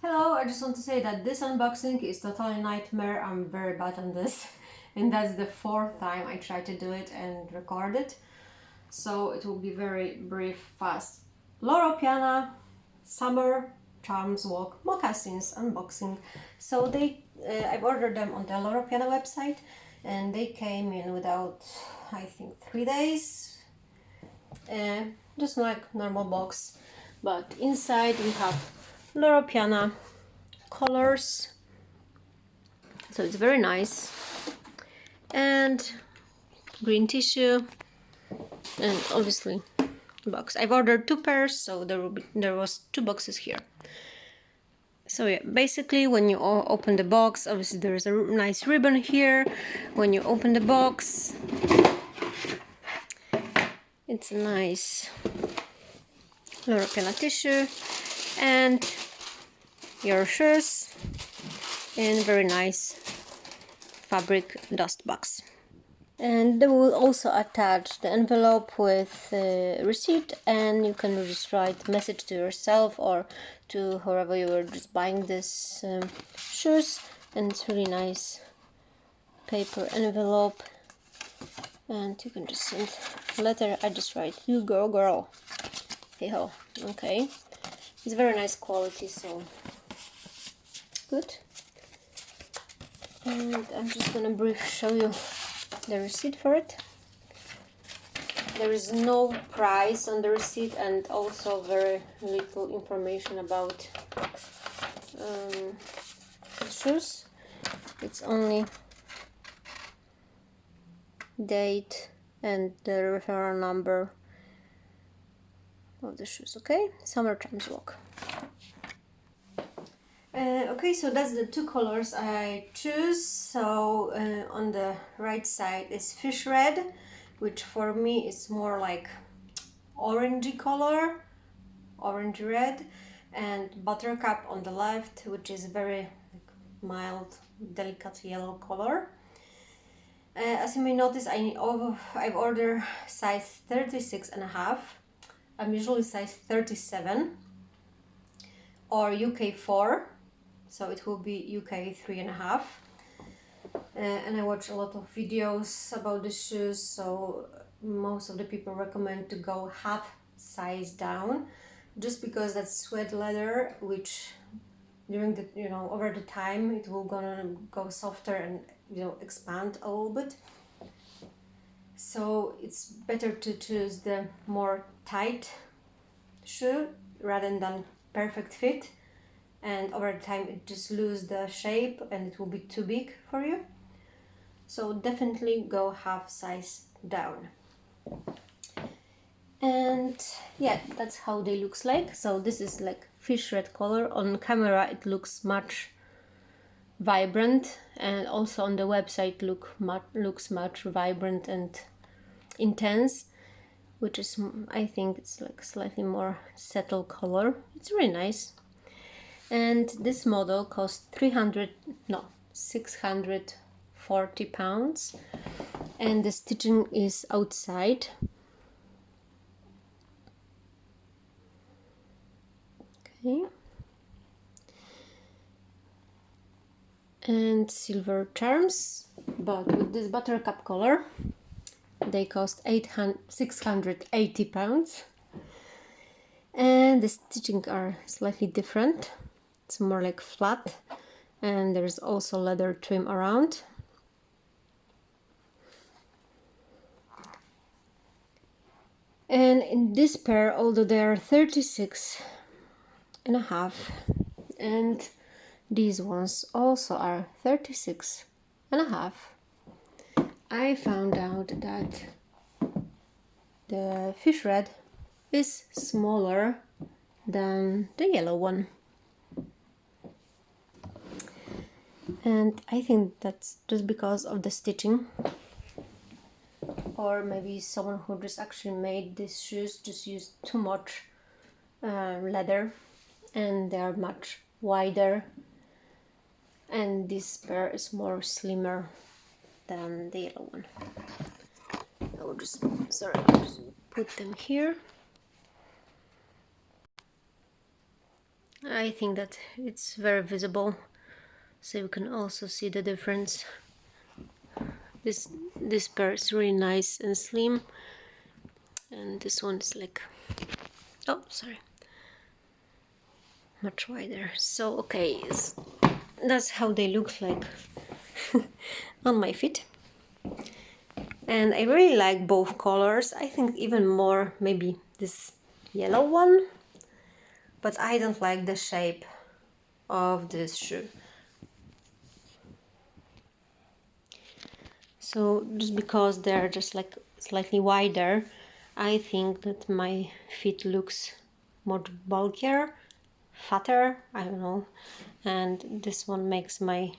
Hello, I just want to say that this unboxing is totally nightmare. I'm very bad on this and that's the fourth time I try to do it and record it. So it will be very brief, fast. Loro Piana, Summer Charms Walk Moccasins unboxing. So I've ordered them on the Loro Piana website and they came in without, I think, 3 days. Just like normal box. But inside we have Loro Piana colors, so it's very nice, and green tissue, and obviously box. I've ordered 2 pairs, so there was 2 boxes here. So yeah, basically when you open the box, obviously there is a nice ribbon here. When you open the box, it's a nice Loro Piana tissue and your shoes in very nice fabric dust box. And they will also attach the envelope with receipt, and you can just write a message to yourself or to whoever you were just buying this shoes. And it's really nice paper envelope, and you can just send a letter. I just write, "You go girl." Hey ho. Okay, it's very nice quality, so good. And I'm just gonna briefly show you the receipt for it. There is no price on the receipt and also very little information about the shoes. It's only date and the referral number of the shoes. Okay, Summer Charms Walk. Okay, so that's the 2 colors I choose. So on the right side is fish red, which for me is more like orangey color, orange red, and buttercup on the left, which is very mild, delicate yellow color. As you may notice, I've ordered size 36.5. I'm usually size 37 or UK 4. So it will be UK 3.5. And I watch a lot of videos about the shoes, so most of the people recommend to go half size down, just because that's sweat leather, which during the over the time it will gonna go softer and expand a little bit. So it's better to choose the more tight shoe rather than perfect fit, and over time it just lose the shape and it will be too big for you. So definitely go half size down. And yeah, that's how they looks like. So this is like fish red color. On camera it looks much vibrant, and also on the website looks much vibrant and intense, which is, I think it's like slightly more subtle color. It's really nice. And this model cost 640 pounds, and the stitching is outside. Okay. And silver charms, but with this buttercup color they cost 680 pounds, and the stitching are slightly different. It's more like flat, and there's also leather trim around. And in this pair, although they are 36.5, and these ones also are 36.5, I found out that the fish red is smaller than the yellow one. And I think that's just because of the stitching, or maybe someone who just actually made these shoes just used too much leather, and they are much wider, and this pair is more slimmer than the yellow one. I will just put them here. I think that it's very visible, so you can also see the difference. This pair is really nice and slim, and this one is like, oh sorry, much wider. So okay, that's how they look like on my feet. And I really like both colors. I think even more maybe this yellow one, but I don't like the shape of this shoe. So just because they're just like slightly wider, I think that my feet looks much bulkier, fatter, I don't know, and this one makes my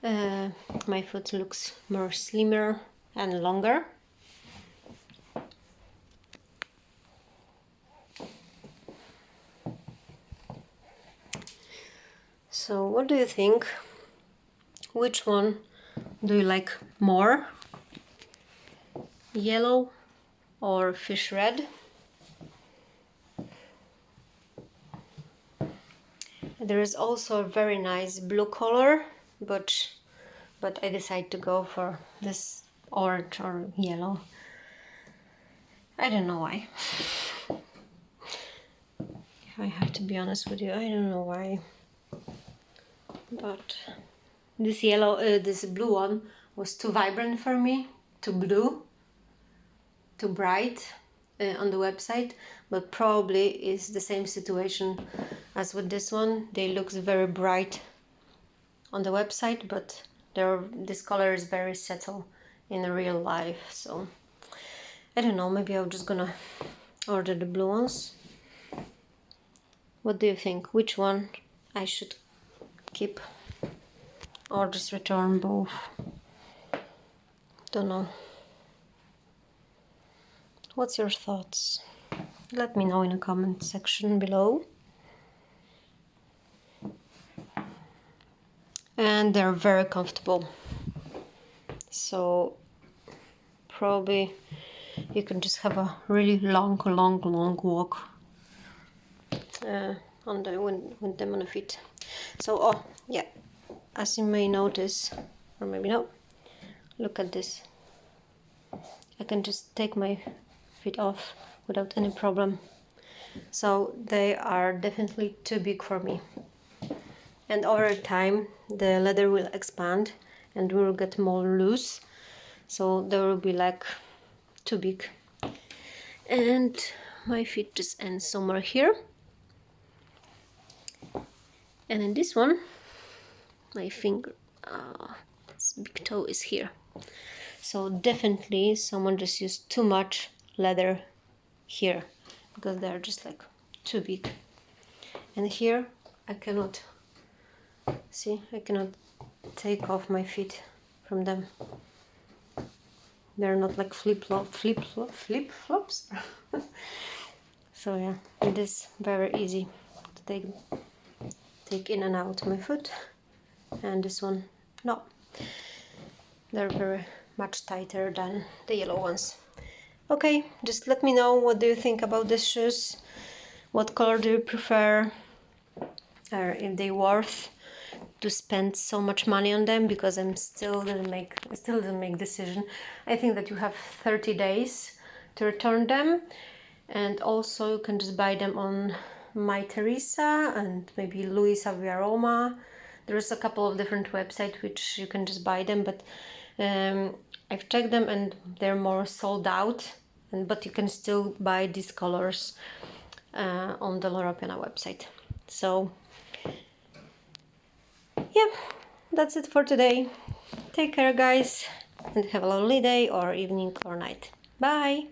my foot looks more slimmer and longer. So what do you think? Which one do you like more? Yellow or fish red? There is also a very nice blue color, but I decided to go for this orange or yellow. I don't know why. If I have to be honest with you, I don't know why. But this yellow, this blue one was too vibrant for me, too blue, too bright on the website. But probably is the same situation as with this one. They look very bright on the website, but this color is very subtle in real life. So I don't know, maybe I'm just gonna order the blue ones. What do you think? Which one I should keep or just return both? Don't know. What's your thoughts? Let me know in the comment section below. And they're very comfortable, so probably you can just have a really long walk on the with them on the feet. So oh yeah, as you may notice, or maybe not, look at this. I can just take my feet off without any problem. So they are definitely too big for me. And over time the leather will expand and will get more loose, so they will be like too big. And my feet just end somewhere here, and in this one my finger, this big toe is here. So definitely someone just used too much leather here, because they're just like too big. And here I cannot see, I cannot take off my feet from them. They're not like flip-flops. So yeah, it is very easy to take in and out my foot. And this one, no. They're very much tighter than the yellow ones. Okay, just let me know, what do you think about these shoes? What color do you prefer? Or if they worth to spend so much money on them, because I still didn't make decision. I think that you have 30 days to return them, and also you can just buy them on My Teresa and maybe Luisa Via Roma. There's a couple of different websites which you can just buy them, but I've checked them and they're more sold out, but you can still buy these colors on the Loro Piana website. So yeah, that's it for today. Take care guys, and have a lovely day or evening or night. Bye!